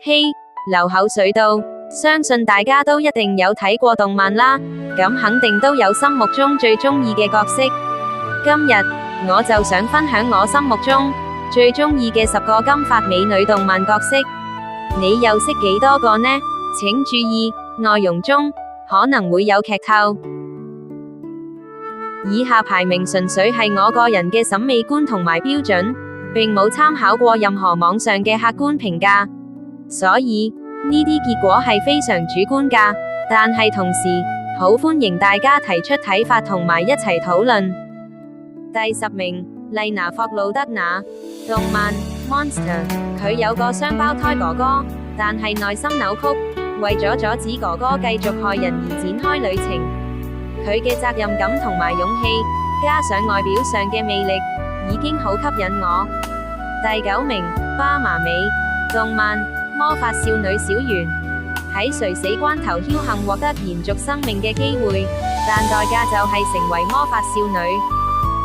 嘿，流口水到，相信大家都一定有睇過動漫啦，咁肯定都有心目中最鍾意嘅角色。今日我就想分享我心目中最鍾意嘅10個金髮美女動漫角色，你又識幾多個呢？請注意，內容中可能會有劇透。以下排名純粹係我個人嘅審美觀同埋標準，並冇參考過任何網上嘅客觀評價，所以呢啲結果係非常主觀㗎。但係同時，好歡迎大家提出睇法同埋一齊討論。第10名，麗娜霍魯德娜，動漫 Monster， 佢有個雙胞胎哥哥，但係內心扭曲，為咗阻止哥哥繼續害人而展開旅程。佢嘅責任感同埋勇氣，加上外表上嘅魅力，已經好吸引我。第9名，巴麻美，動漫魔法少女小圓，喺垂死關頭僥倖獲得延續生命嘅機會，但代價就係成為魔法少女。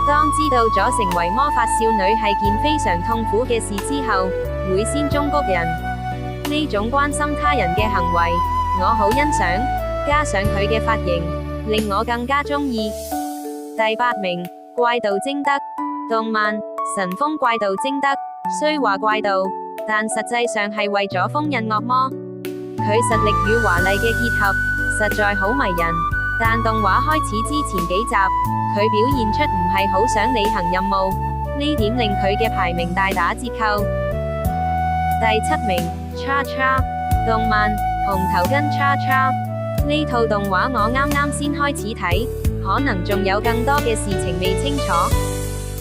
當知道咗成為魔法少女係件非常痛苦嘅事之後，會先中谷人。呢種關心他人嘅行為，我好欣賞，加上佢嘅髮型，令我更加鍾意。第8名，怪盜貞德，動漫神風怪盜貞德，雖話怪盜，但實際上係為咗封印惡魔。佢實力與華麗嘅結合，實在好迷人。但動畫開始之前幾集，佢表現出唔係好想履行任務，呢點令佢嘅排名大打折扣。第7名，叉叉，動漫紅頭巾叉叉，呢套動畫我啱啱先開始睇，可能仲有更多嘅事情未清楚。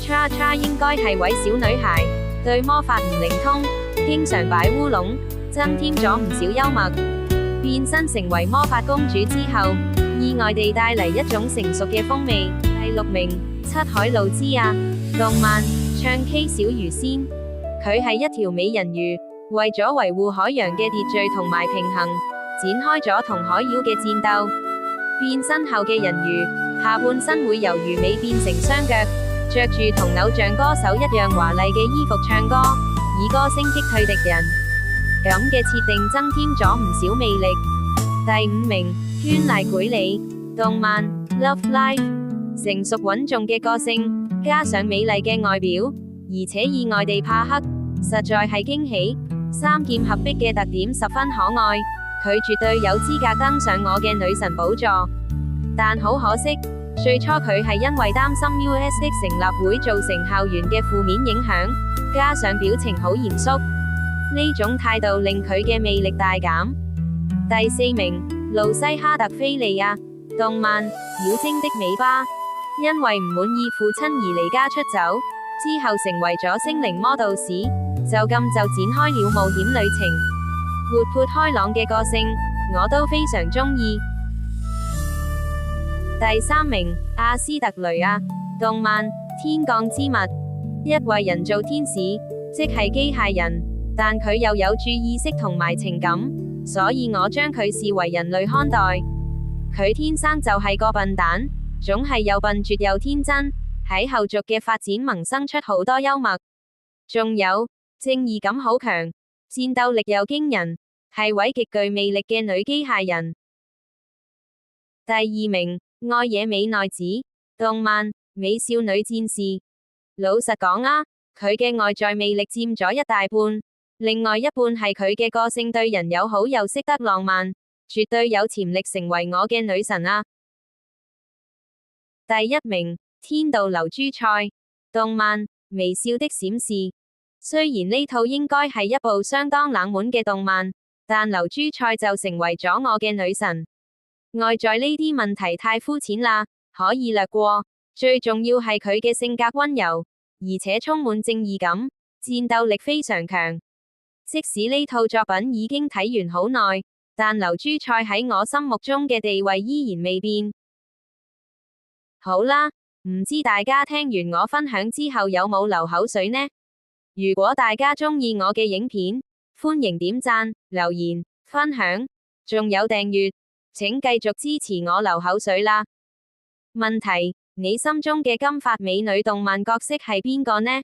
叉叉應該係位小女孩，對魔法唔靈通，經常擺烏龍，增添咗唔少幽默。變身成為魔法公主之後，意外地帶嚟一種成熟嘅風味。第6名，七海露之亞，動漫唱 K 小魚仙，佢係一條美人魚，為咗維護海洋嘅秩序同埋平衡，展開咗同海妖嘅戰鬥。變身後嘅人魚，下半身會由魚尾變成雙腳，着住同偶像歌手一樣華麗嘅衣服唱歌，以歌聲擊退敵人。咁嘅設定增添咗唔少魅力。第5名，絢瀨繪里，動漫 Love Live， 成熟穩重嘅個性，加上美麗嘅外表，而且意外地怕黑，實在係驚喜。三劍合璧嘅特點十分可愛，佢絕對有資格登上我嘅女神寶座。但好可惜，最初佢係因為擔心 USD 成立會造成校園嘅負面影響，加上表情好嚴肅，呢種態度令佢嘅魅力大減。第4名，露西哈特菲利亞，動漫妖精的尾巴，因為唔滿意父親而離家出走，之後成為咗精靈魔導士，就咁就展開了冒險旅程。活潑開朗嘅個性，我都非常鍾意。第3名，阿斯特雷亞，動漫天降之物，一為人造天使，即係機械人，但佢又有注意識同埋情感，所以我將佢視為人類看待。佢天生就係個笨蛋，總係又笨拙又天真，喺後續嘅發展萌生出好多幽默，仲有正義感好強，戰鬥力又驚人，係位極具魅力嘅女機械人。第2名，愛野美奈子，動漫美少女戰士。老實講啊，佢嘅外在魅力佔咗一大半，另外一半係佢嘅個性對人友好又識得浪漫，絕對有潛力成為我嘅女神啊。第1名，天道流珠菜，動漫微笑的閃示。雖然呢套應該係一部相當冷門嘅動漫，但流珠菜就成為咗我嘅女神。外在呢啲問題太膚淺啦，可以略過。最重要係佢嘅性格溫柔，而且充滿正義感，戰鬥力非常強。即使呢套作品已經睇完好耐，但流珠菜喺我心目中嘅地位依然未變。好啦，唔知大家聽完我分享之後有冇流口水呢？如果大家鍾意我嘅影片，歡迎點讚、留言、分享，仲有訂閱。請繼續支持我流口水啦！問題，你心中嘅金髮美女動漫角色係邊個呢？